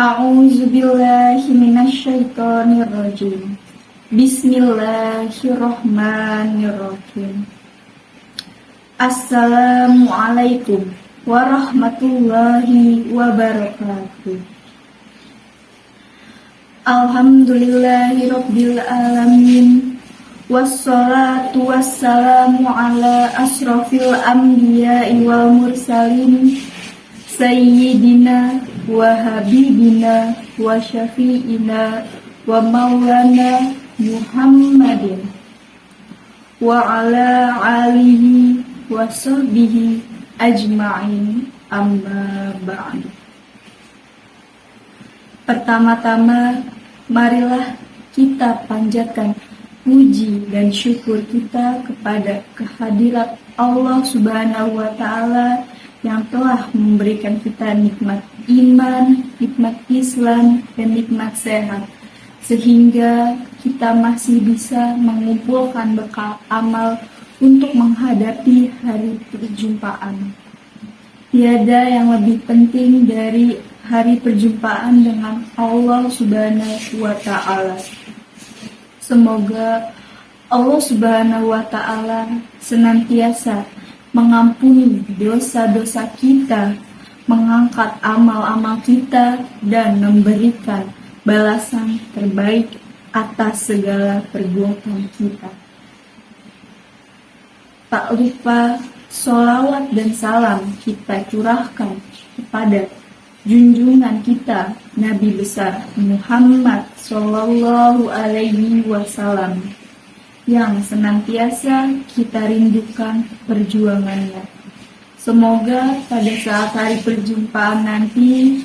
A'udzubillahi minasyaitonirrajim. Bismillahirrahmanirrahim. Assalamualaikum warahmatullahi wabarakatuh. Alhamdulillahirabbil alamin. Wassalatu wassalamu ala asrofil anbiya'i wal mursalin. Sayyidina wa habibina wa syafi'ina wa maulana Muhammadin wa ala alihi wa sahbihi ajma'in, amma ba'd. Pertama-tama, marilah kita panjatkan puji dan syukur kita kepada kehadirat Allah Subhanahu wa Ta'ala yang telah memberikan kita nikmat iman, nikmat Islam, dan nikmat sehat, sehingga kita masih bisa mengumpulkan bekal amal untuk menghadapi hari perjumpaan. Tiada yang lebih penting dari hari perjumpaan dengan Allah Subhanahu wa Ta'ala. Semoga Allah Subhanahu wa Ta'ala senantiasa mengampuni dosa-dosa kita, mengangkat amal-amal kita, dan memberikan balasan terbaik atas segala perbuatan kita. Tak lupa sholawat dan salam kita curahkan kepada junjungan kita Nabi besar Muhammad Sallallahu Alaihi Wasallam yang senantiasa kita rindukan perjuangannya. Semoga pada saat hari perjumpaan nanti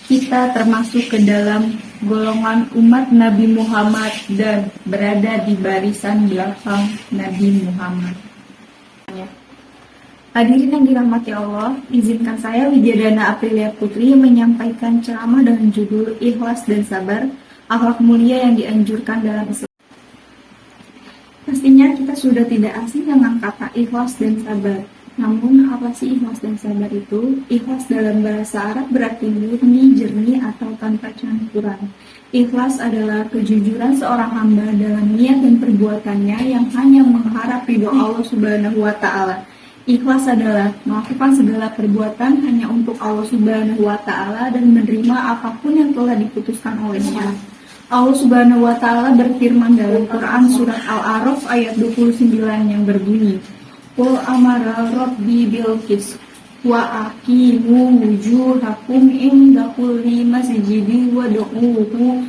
kita termasuk ke dalam golongan umat Nabi Muhammad dan berada di barisan belakang Nabi Muhammad. Hadirin yang dirahmati Allah, izinkan saya Widyadana Aprilia Putri menyampaikan ceramah dengan judul Ikhlas dan Sabar, akhlak mulia yang dianjurkan dalam Islam. Pastinya kita sudah tidak asing dengan kata ikhlas dan sabar. Namun apa sih ikhlas dan sabar itu? Ikhlas dalam bahasa Arab berarti murni, jernih, atau tanpa campuran. Ikhlas adalah kejujuran seorang hamba dalam niat dan perbuatannya yang hanya mengharap ridho Allah Subhanahu wa Ta'ala. Ikhlas adalah melakukan segala perbuatan hanya untuk Allah Subhanahu wa Ta'ala dan menerima apapun yang telah diputuskan olehnya. Allah Subhanahu wa Ta'ala berfirman dalam Quran surat Al-A'raf ayat 29 yang berbunyi, Qul amara rabbi bil qist wa aqimu wujuhakum inda kulli masjidin wad'uhu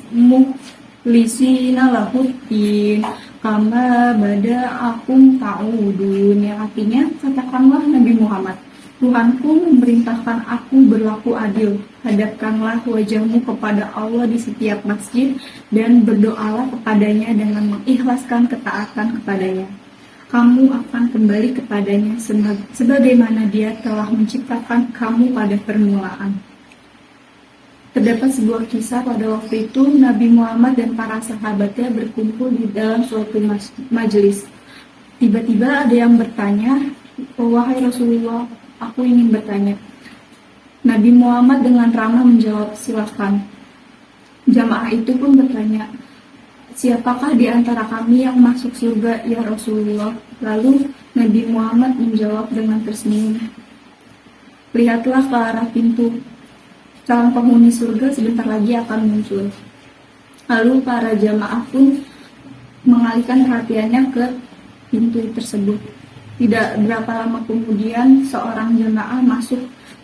mukhlisina lahuddin kama bada'akum ta'udun, yang artinya, katakanlah Nabi Muhammad, Tuhanku memerintahkan aku berlaku adil. Hadapkanlah wajahmu kepada Allah di setiap masjid dan berdoalah kepadanya dengan mengikhlaskan ketaatan kepadanya. Kamu akan kembali kepadanya sebagaimana Dia telah menciptakan kamu pada permulaan. Terdapat sebuah kisah pada waktu itu Nabi Muhammad dan para sahabatnya berkumpul di dalam suatu majelis. Tiba-tiba ada yang bertanya, "Wahai Rasulullah, aku ingin bertanya." Nabi Muhammad dengan ramah menjawab, "Silakan." Jamaah itu pun bertanya, "Siapakah di antara kami yang masuk surga, ya Rasulullah?" Lalu Nabi Muhammad menjawab dengan tersenyum, "Lihatlah ke arah pintu. Calon penghuni surga sebentar lagi akan muncul." Lalu para jamaah pun mengalihkan perhatiannya ke pintu tersebut. Tidak berapa lama kemudian seorang jamaah masuk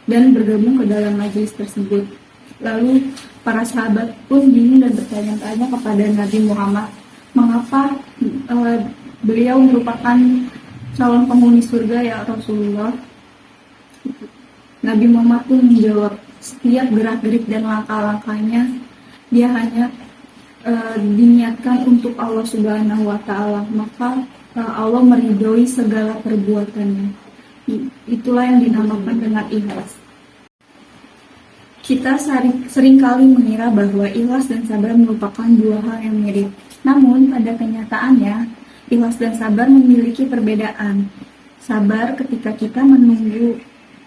dan bergabung ke dalam majelis tersebut. Lalu para sahabat pun bingung dan bertanya-tanya kepada Nabi Muhammad, mengapa beliau merupakan calon penghuni surga, ya Rasulullah? Nabi Muhammad pun menjawab, setiap gerak-gerik dan langkah-langkahnya dia hanya diniatkan untuk Allah Subhanahu wa Ta'ala, maka Allah meridhoi segala perbuatannya. Itulah yang dinamakan dengan ikhlas. Kita seringkali mengira bahwa ikhlas dan sabar merupakan dua hal yang mirip. Namun pada kenyataannya, ikhlas dan sabar memiliki perbedaan. Sabar ketika kita menunggu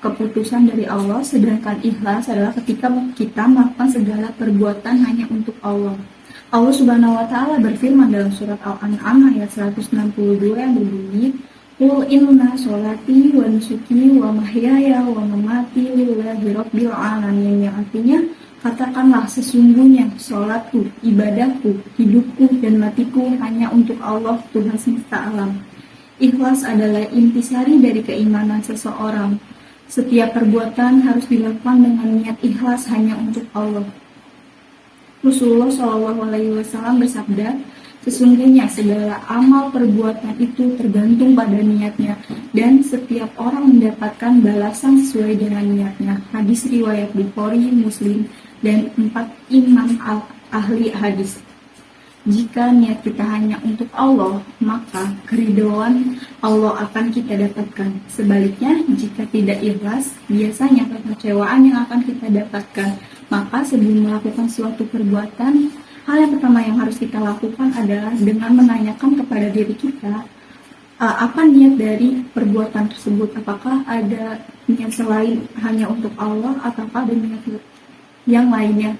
keputusan dari Allah, sedangkan ikhlas adalah ketika kita melakukan segala perbuatan hanya untuk Allah. Allah Subhanahu wa taala berfirman dalam surat Al-An'am ayat 162 yang berbunyi, "Qul inna sholati wa nusuki wa mahyaya wa mamati lillahi rabbil alamin." Yang artinya, katakanlah sesungguhnya sholatku, ibadahku, hidupku dan matiku hanya untuk Allah Tuhan semesta alam. Ikhlas adalah intisari dari keimanan seseorang. Setiap perbuatan harus dilakukan dengan niat ikhlas hanya untuk Allah. Rasulullah SAW bersabda, sesungguhnya segala amal perbuatan itu tergantung pada niatnya, dan setiap orang mendapatkan balasan sesuai dengan niatnya. Hadis riwayat Bukhari, Muslim, dan 4 imam ahli hadis. Jika niat kita hanya untuk Allah, maka keridhaan Allah akan kita dapatkan. Sebaliknya, jika tidak ikhlas, biasanya kekecewaan yang akan kita dapatkan. Maka sebelum melakukan suatu perbuatan, hal yang pertama yang harus kita lakukan adalah dengan menanyakan kepada diri kita, apa niat dari perbuatan tersebut? Apakah ada niat selain hanya untuk Allah, ataukah ada niat yang lainnya?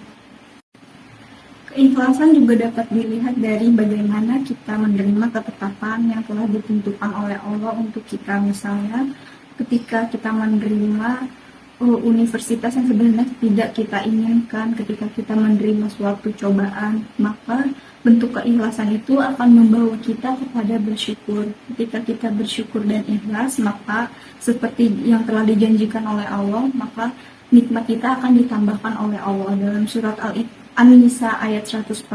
Keikhlasan juga dapat dilihat dari bagaimana kita menerima ketetapan yang telah ditentukan oleh Allah untuk kita. Misalnya, ketika kita menerima universitas yang sebenarnya tidak kita inginkan, ketika kita menerima suatu cobaan, maka bentuk keikhlasan itu akan membawa kita kepada bersyukur. Ketika kita bersyukur dan ikhlas, maka seperti yang telah dijanjikan oleh Allah, maka nikmat kita akan ditambahkan oleh Allah. Dalam surat An-Nisa ayat 146,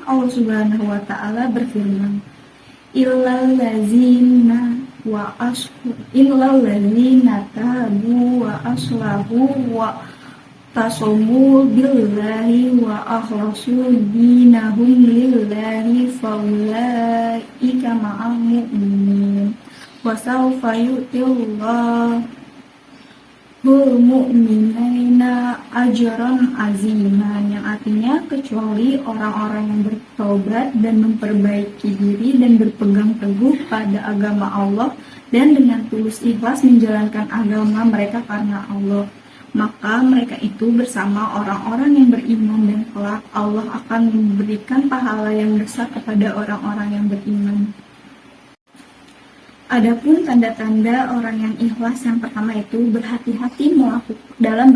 Allah Subhanahu wa taala berfirman, illal ladzina tabu wa aslahu wa tasamu billahi wa akhlasu dinahum lillahi faulaika ma'al mu'minin wa sawfa yu'tillahu mu'minina ajran aziman, yang artinya kecuali orang-orang yang bertobat dan memperbaiki diri dan berpegang teguh pada agama Allah dan dengan tulus ikhlas menjalankan agama mereka karena Allah, maka mereka itu bersama orang-orang yang beriman, dan kelak Allah akan memberikan pahala yang besar kepada orang-orang yang beriman. Adapun tanda-tanda orang yang ikhlas, yang pertama itu berhati-hati dalam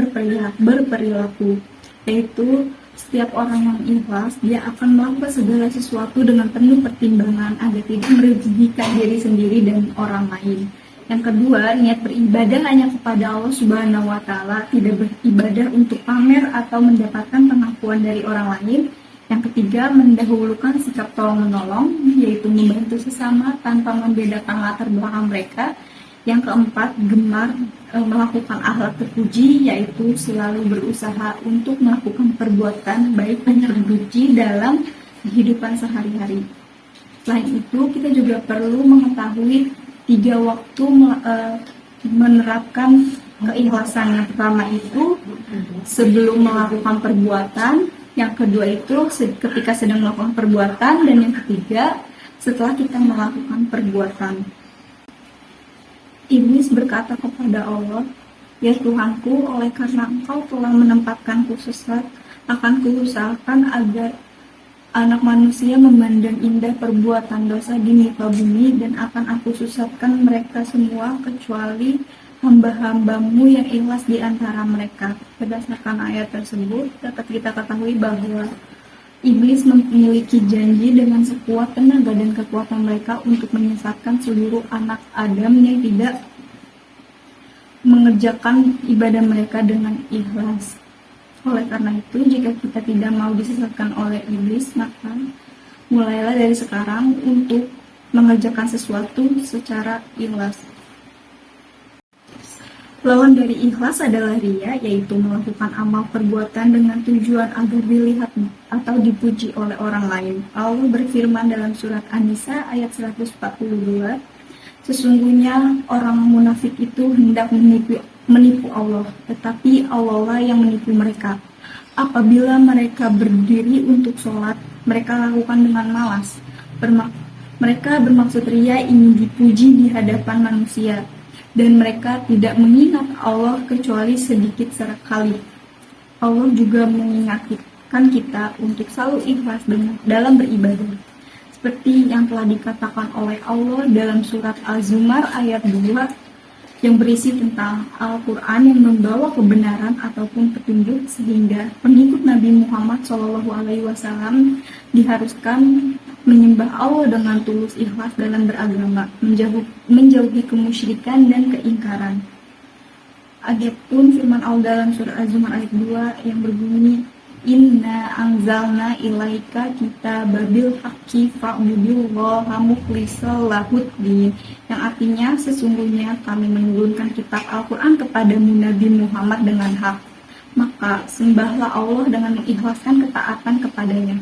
berperilaku, yaitu setiap orang yang ikhlas dia akan melakukan segala sesuatu dengan penuh pertimbangan agar tidak merugikan diri sendiri dan orang lain. Yang kedua, niat beribadah hanya kepada Allah Subhanahu wa taala, tidak beribadah untuk pamer atau mendapatkan pengakuan dari orang lain. Yang ketiga, mendahulukan sikap tolong-menolong, yaitu membantu sesama tanpa membedakan latar belakang mereka. Yang keempat, gemar melakukan akhlak terpuji, yaitu selalu berusaha untuk melakukan perbuatan baik dan terpuji dalam kehidupan sehari-hari. Selain itu, kita juga perlu mengetahui 3 waktu menerapkan keikhlasan. Yang pertama itu sebelum melakukan perbuatan, yang kedua itu ketika sedang melakukan perbuatan, dan yang ketiga setelah kita melakukan perbuatan. Iblis berkata kepada Allah, "Ya Tuhanku, oleh karena Engkau telah menempatkanku sesat, akan kuusahakan agar anak manusia memandang indah perbuatan dosa di muka bumi, dan akan aku sesatkan mereka semua kecuali hamba-hambamu yang ikhlas di antara mereka." Berdasarkan ayat tersebut, dapat kita ketahui bahwa iblis memiliki janji dengan sekuat tenaga dan kekuatan mereka untuk menyesatkan seluruh anak Adam yang tidak mengerjakan ibadah mereka dengan ikhlas. Oleh karena itu, jika kita tidak mau disesatkan oleh iblis, maka mulailah dari sekarang untuk mengerjakan sesuatu secara ikhlas. Lawan dari ikhlas adalah riya, yaitu melakukan amal perbuatan dengan tujuan agar dilihat atau dipuji oleh orang lain. Allah berfirman dalam surat An-Nisa ayat 142, sesungguhnya orang munafik itu hendak menipu Allah, tetapi Allah lah yang menipu mereka. Apabila mereka berdiri untuk sholat, mereka lakukan dengan malas. Mereka bermaksud riya ingin dipuji di hadapan manusia. dan mereka tidak mengingat Allah kecuali sedikit sekali. Allah juga mengingatkan kita untuk selalu ikhlas dalam beribadah. Seperti yang telah dikatakan oleh Allah dalam surat Az-Zumar ayat 2 yang berisi tentang Al-Quran yang membawa kebenaran ataupun petunjuk sehingga pengikut Nabi Muhammad SAW diharuskan menyembah Allah dengan tulus ikhlas dalam beragama, menjauhi kemusyrikan dan keingkaran. Adapun firman Allah dalam surah Az-Zumar ayat 2 yang berbunyi Inna anzalna ilaika kitababil haqqi fa'budillaha mukhlishal lahuddin, yang artinya sesungguhnya kami menurunkan kitab Al-Quran kepadamu Nabi Muhammad dengan hak, maka sembahlah Allah dengan mengikhlaskan ketaatan kepadanya.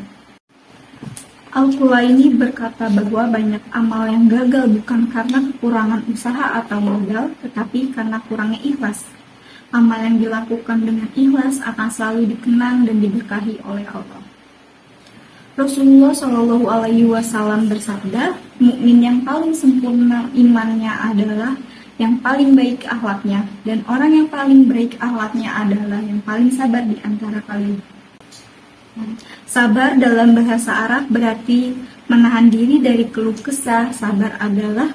Al-Qulaini berkata bahwa banyak amal yang gagal bukan karena kekurangan usaha atau modal, tetapi karena kurangnya ikhlas. Amal yang dilakukan dengan ikhlas akan selalu dikenang dan diberkahi oleh Allah. Rasulullah Shallallahu Alaihi Wasallam bersabda, mukmin yang paling sempurna imannya adalah yang paling baik akhlaknya, dan orang yang paling baik akhlaknya adalah yang paling sabar di antara kalian. Sabar dalam bahasa Arab berarti menahan diri dari keluh kesah. Sabar adalah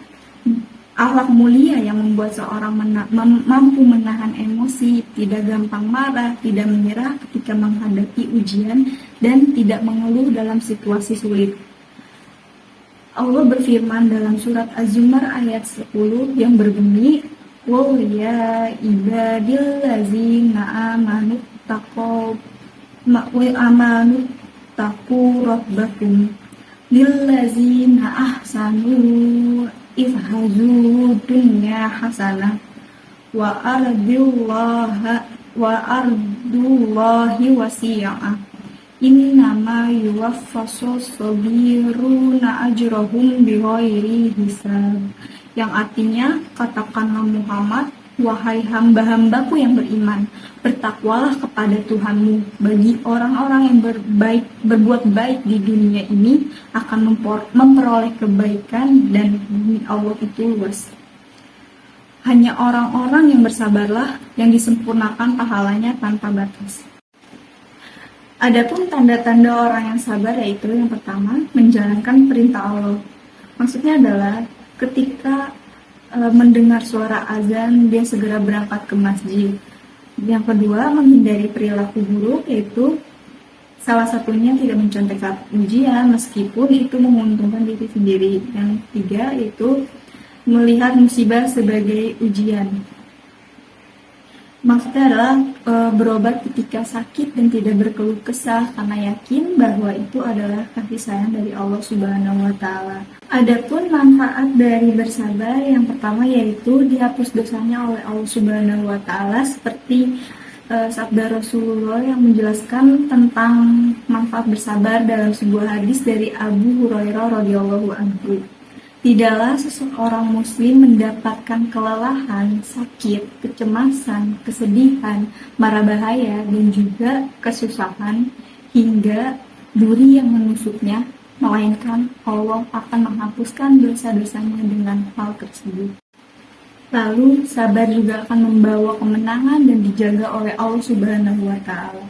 akhlak mulia yang membuat seorang mampu menahan emosi, tidak gampang marah, tidak menyerah ketika menghadapi ujian, dan tidak mengeluh dalam situasi sulit. Allah berfirman dalam surat Az-Zumar ayat 10 yang berbunyi, Qul ya ibadillazina amanu taqu rabbakum lillazina ahsanu ifhazu dunya hasanah wa ardullahi wasi'ah innama yuwaffas sabiruna ajrahum bighairi hisab, yang artinya katakanlah Muhammad, wahai hamba-hambaku yang beriman, bertakwalah kepada Tuhanmu. Bagi orang-orang yang berbuat baik di dunia ini akan memperoleh kebaikan, dan bumi Allah itu luas. Hanya orang-orang yang bersabarlah yang disempurnakan pahalanya tanpa batas. Adapun tanda-tanda orang yang sabar yaitu yang pertama, menjalankan perintah Allah. Maksudnya adalah ketika mendengar suara azan, dia segera berangkat ke masjid. Yang kedua, menghindari perilaku buruk, yaitu salah satunya tidak mencontek saat ujian meskipun itu menguntungkan diri sendiri. Yang ketiga, yaitu melihat musibah sebagai ujian. Maksudnya adalah berobat ketika sakit dan tidak berkeluh kesah karena yakin bahwa itu adalah kasih sayang dari Allah Subhanahu wa Ta'ala. Adapun manfaat dari bersabar yang pertama yaitu dihapus dosanya oleh Allah Subhanahu wa Ta'ala, seperti sabda Rasulullah yang menjelaskan tentang manfaat bersabar dalam sebuah hadis dari Abu Hurairah radhiyallahu anhu. Tidaklah seseorang muslim mendapatkan kelelahan, sakit, kecemasan, kesedihan, mara bahaya, dan juga kesusahan hingga duri yang menusuknya, melainkan Allah akan menghapuskan dosa-dosanya dengan hal tersebut. Lalu sabar juga akan membawa kemenangan dan dijaga oleh Allah Subhanahu wa Ta'ala.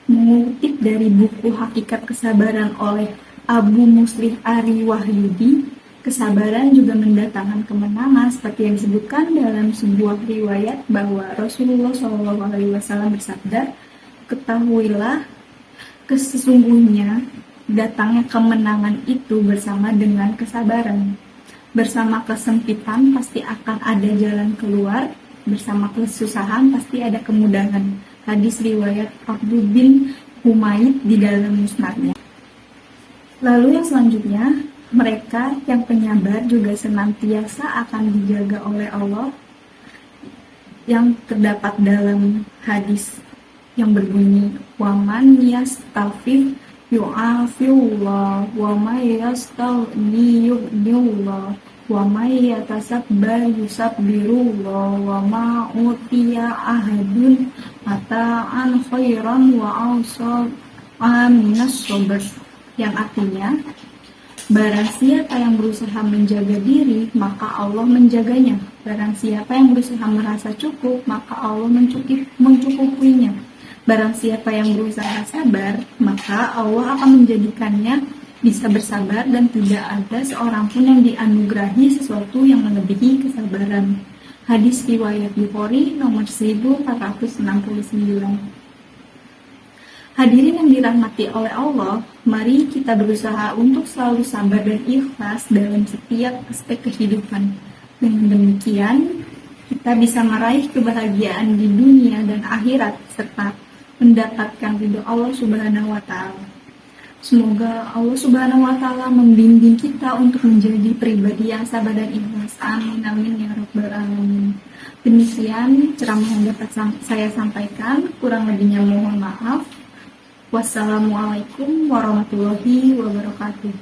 Mengutip dari buku Hakikat Kesabaran oleh Abu Muslih Ari Wahyudi, kesabaran juga mendatangkan kemenangan, seperti yang disebutkan dalam sebuah riwayat bahwa Rasulullah SAW bersabda, ketahuilah sesungguhnya datangnya kemenangan itu bersama dengan kesabaran. Bersama kesempitan pasti akan ada jalan keluar, bersama kesusahan pasti ada kemudahan. Hadis riwayat Abdul bin Humaid di dalam musnadnya. Lalu yang selanjutnya, mereka yang penyabar juga senantiasa akan dijaga oleh Allah, yang terdapat dalam hadis yang berbunyi waman yastafif yu'afillah wa may yastaghni yughnillah wa may yatasabbar yusabbirullah wa ma utiya ahadun mata'an khairan wa awsab aminas sabr, yang artinya Barang siapa yang berusaha menjaga diri, maka Allah menjaganya. Barang siapa yang berusaha merasa cukup, maka Allah mencukupinya. Barang siapa yang berusaha sabar, maka Allah akan menjadikannya bisa bersabar dan tidak ada seorang pun yang dianugerahi sesuatu yang melebihi kesabaran. Hadis riwayat Bukhari nomor 1469. Hadirin yang dirahmati oleh Allah, mari kita berusaha untuk selalu sabar dan ikhlas dalam setiap aspek kehidupan. Dengan demikian, kita bisa meraih kebahagiaan di dunia dan akhirat serta mendapatkan ridho Allah Subhanahu wa taala. Semoga Allah Subhanahu wa taala membimbing kita untuk menjadi pribadi yang sabar dan ikhlas. Amin amin ya rabbal alamin. Demikian ceramah yang dapat saya sampaikan, kurang lebihnya mohon maaf. Wassalamualaikum warahmatullahi wabarakatuh.